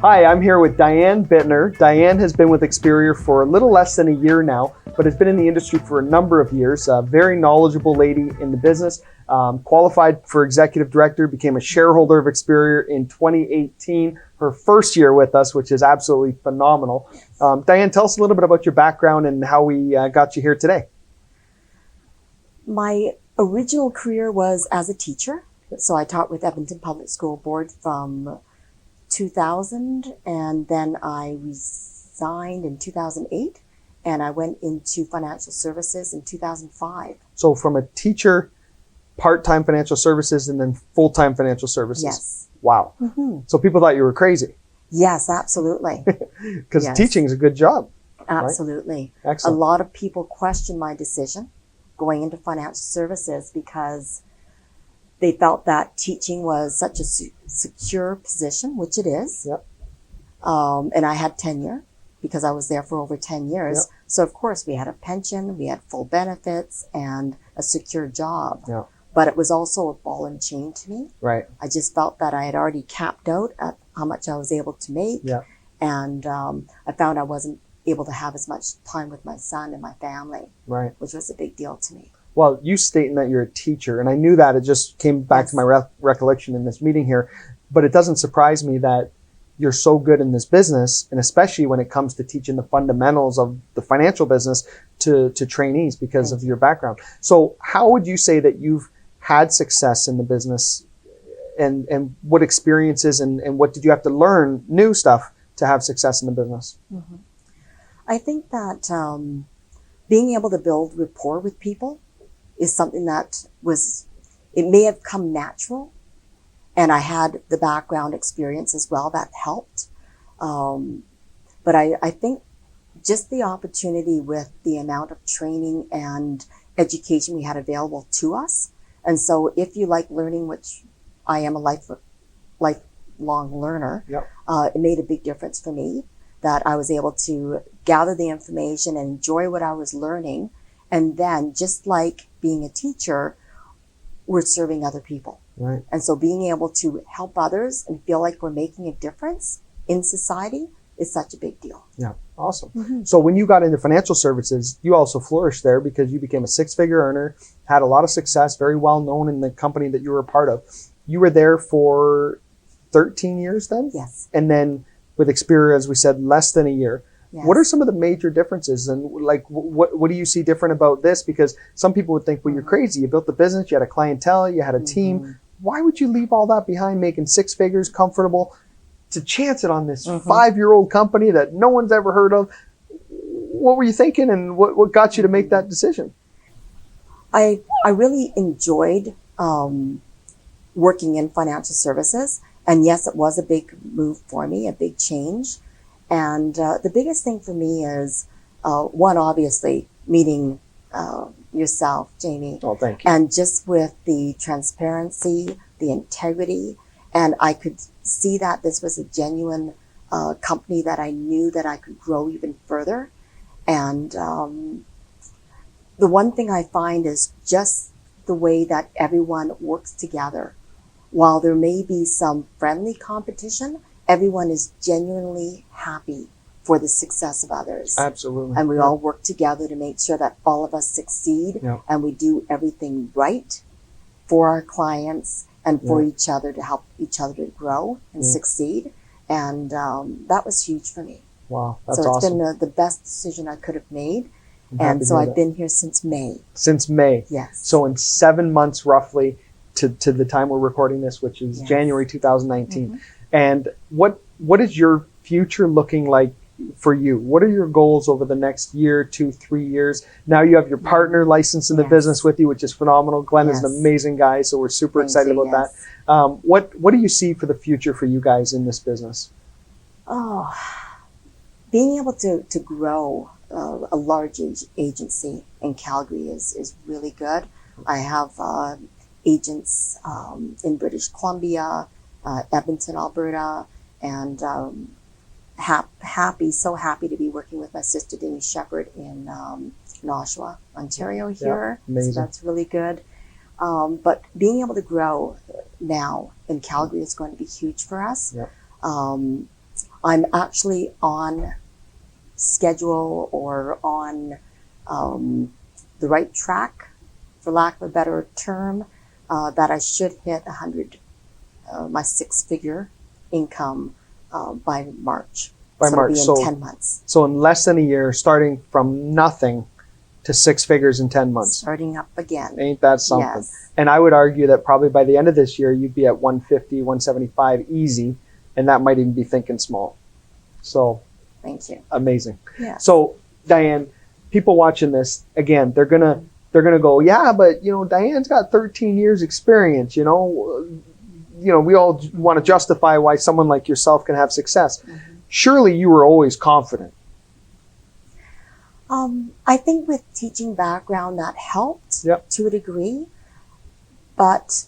Hi, I'm here with Diane Bittner. Diane has been with Experior for a little less than a year now, but has been in the industry for a number of years. A very knowledgeable lady in the business, qualified for executive director, became a shareholder of Experior in 2018, her first year with us, which is absolutely phenomenal. Diane, tell us a little bit about your background and how we got you here today. My original career was as a teacher. So I taught with Edmonton Public School Board from 2000, and then I resigned in 2008, and I went into financial services in 2005. So from a teacher, part-time financial services, and then full-time financial services. Yes. Wow. Mm-hmm. So people thought you were crazy. Yes, absolutely. Because teaching is a good job. Absolutely. Right? Excellent. A lot of people question my decision going into financial services because they felt that teaching was such a secure position, which it is. Yep. And I had tenure because I was there for over 10 years. Yep. So of course we had a pension, we had full benefits and a secure job. Yep. But it was also a ball and chain to me. Right. I just felt that I had already capped out at how much I was able to make. Yep. And I found I wasn't able to have as much time with my son and my family. Right. Which was a big deal to me. Well, you stating that you're a teacher, and I knew that, it just came back to my recollection in this meeting here, but it doesn't surprise me that you're so good in this business, and especially when it comes to teaching the fundamentals of the financial business to trainees because of your background. So how would you say that you've had success in the business, and what experiences and what did you have to learn, new stuff, to have success in the business? Mm-hmm. I think that being able to build rapport with people is something that it may have come natural, and I had the background experience as well that helped. But I think just the opportunity with the amount of training and education we had available to us. And so if you like learning, which I am a lifelong learner, yep. It made a big difference for me that I was able to gather the information and enjoy what I was learning. And then, just like being a teacher, we're serving other people. Right. And so being able to help others and feel like we're making a difference in society is such a big deal. Yeah, awesome. Mm-hmm. So when you got into financial services, you also flourished there because you became a six-figure earner, had a lot of success, very well known in the company that you were a part of. You were there for 13 years then? Yes. And then with Experior, as we said, less than a year. Yes. What are some of the major differences, and like what do you see different about this? Because some people would think, well, you're crazy. You built the business, you had a clientele, you had a team. Why would you leave all that behind, making six figures, comfortable, to chance it on this 5-year-old company that no one's ever heard of? What were you thinking, and what got you to make that decision? I really enjoyed working in financial services, and yes, it was a big move for me, a big change. And the biggest thing for me is, one, obviously, meeting yourself, Jamie. Oh, thank you. And just with the transparency, the integrity, and I could see that this was a genuine company that I knew that I could grow even further. And the one thing I find is just the way that everyone works together. While there may be some friendly competition, everyone is genuinely happy for the success of others. Absolutely. And we all work together to make sure that all of us succeed, and we do everything right for our clients and for each other, to help each other to grow and succeed. And that was huge for me. Wow, that's awesome. So it's awesome. been the best decision I could have made. And so I've been here since May. Since May. Yes. So in 7 months roughly to the time we're recording this, which is January 2019. And what is your future looking like for you? What are your goals over the next year, 2, 3 years? Now you have your partner licensed in the business with you, which is phenomenal. Glenn is an amazing guy, so we're super excited about that. What do you see for the future for you guys in this business? Oh, being able to grow a large agency in Calgary is really good. I have agents in British Columbia, Edmonton, Alberta, and so happy to be working with my sister Denise Shepherd in Oshawa, Ontario here. So that's really good. But being able to grow now in Calgary is going to be huge for us. I'm actually on schedule or on the right track, for lack of a better term, that I should hit 100, my six-figure income by March. By so March, it'll be in 10 months. So in less than a year, starting from nothing to six figures in 10 months. Starting up again. Ain't that something? Yes. And I would argue that probably by the end of this year, you'd be at 150, 175 easy, and that might even be thinking small. So Thank you. amazing. Yeah. So Diane, people watching this, again, they're gonna go, yeah, but Diane's got 13 years experience. We all want to justify why someone like yourself can have success. Surely you were always confident. I think with teaching background that helped to a degree, but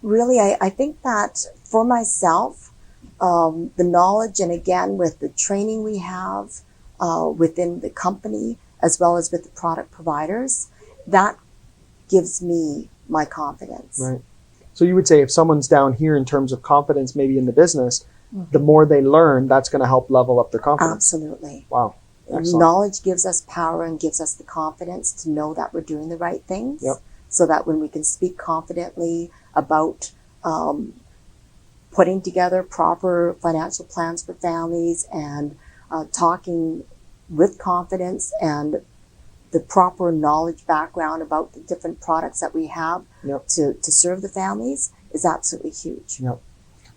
really I think that for myself, the knowledge, and again with the training we have within the company as well as with the product providers, that gives me my confidence. Right. So you would say if someone's down here in terms of confidence, maybe in the business, the more they learn, that's going to help level up their confidence. Absolutely. Wow. Excellent. Knowledge gives us power and gives us the confidence to know that we're doing the right things, so that when we can speak confidently about putting together proper financial plans for families and talking with confidence and the proper knowledge background about the different products that we have to serve the families is absolutely huge. Yep.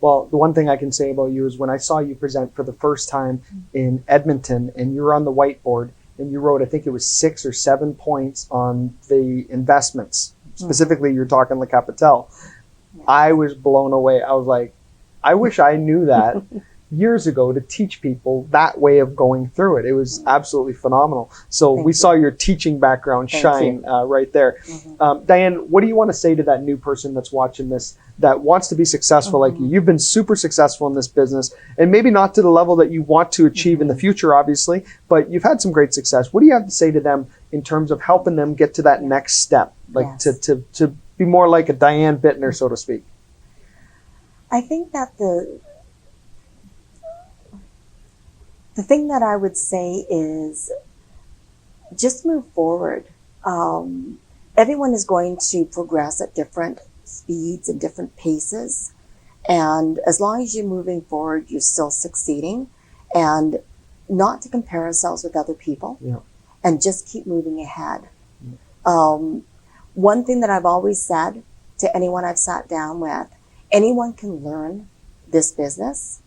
Well, the one thing I can say about you is when I saw you present for the first time in Edmonton and you were on the whiteboard and you wrote, I think it was 6 or 7 points on the investments. Specifically, you're talking Le Capital. I was blown away. I was like, I wish I knew that years ago to teach people that way of going through it. It was absolutely phenomenal. So we saw your teaching background shine right there. Diane, what do you want to say to that new person that's watching this that wants to be successful like you? You've been super successful in this business, and maybe not to the level that you want to achieve in the future, obviously, but you've had some great success. What do you have to say to them in terms of helping them get to that next step, like to be more like a Diane Bittner, so to speak? I think that the thing that I would say is just move forward. Everyone is going to progress at different speeds and different paces. And as long as you're moving forward, you're still succeeding. And not to compare ourselves with other people and just keep moving ahead. One thing that I've always said to anyone I've sat down with, anyone can learn this business.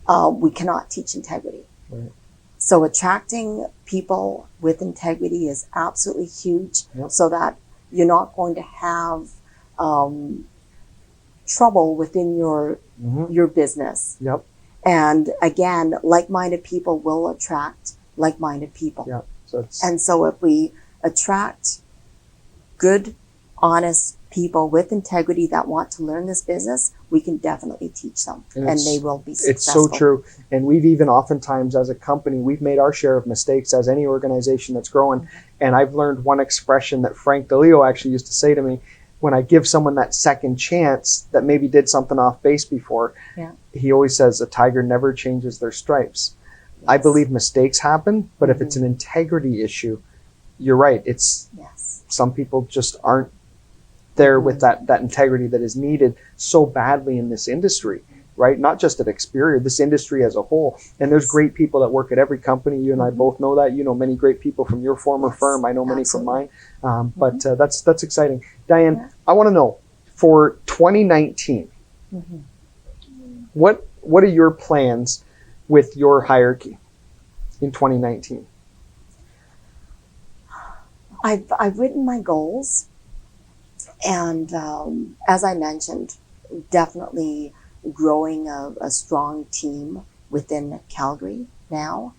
We cannot teach integrity. Right. So attracting people with integrity is absolutely huge, so that you're not going to have trouble within your business. And again, like-minded people will attract like-minded people. So if we attract good, honest people with integrity that want to learn this business, we can definitely teach them, and they will be successful. It's so true. And we've even oftentimes as a company, we've made our share of mistakes as any organization that's growing. And I've learned one expression that Frank DeLeo actually used to say to me when I give someone that second chance that maybe did something off base before. He always says, a tiger never changes their stripes. I believe mistakes happen, but if it's an integrity issue, you're right. It's some people just aren't there with that integrity that is needed so badly in this industry, right? Not just at Experior, this industry as a whole. And there's great people that work at every company. You and I both know that. You know many great people from your former firm. I know many from mine. But that's exciting. Diane, I want to know, for 2019, what are your plans with your hierarchy in 2019? I've written my goals. And as I mentioned, definitely growing a strong team within Calgary now.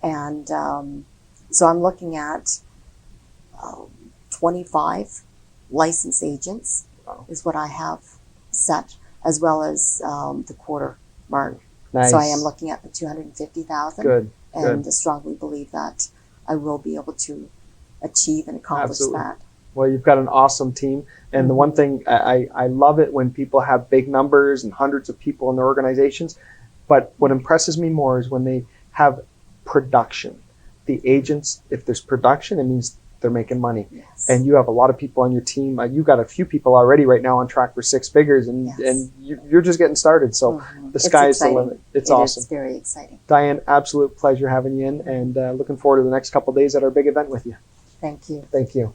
And so I'm looking at 25 licensed agents is what I have set, as well as the quarter mark. So I am looking at the 250,000. And strongly believe that I will be able to achieve and accomplish that. Well, you've got an awesome team. And the one thing, I love it when people have big numbers and hundreds of people in their organizations, But what impresses me more is when they have production. The agents, if there's production, it means they're making money. Yes. And you have a lot of people on your team. You've got a few people already right now on track for 6 figures, and, Yes. and you're just getting started. So the sky is the limit. It's awesome. It's very exciting. Diane, absolute pleasure having you in, and looking forward to the next couple of days at our big event with you. Thank you. Thank you.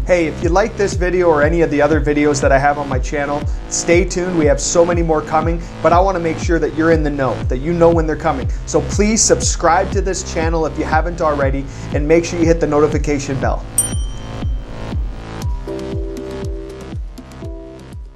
Hey, if you like this video or any of the other videos that I have on my channel, stay tuned. We have so many more coming, but I want to make sure that you're in the know, that you know when they're coming. So please subscribe to this channel if you haven't already, and make sure you hit the notification bell.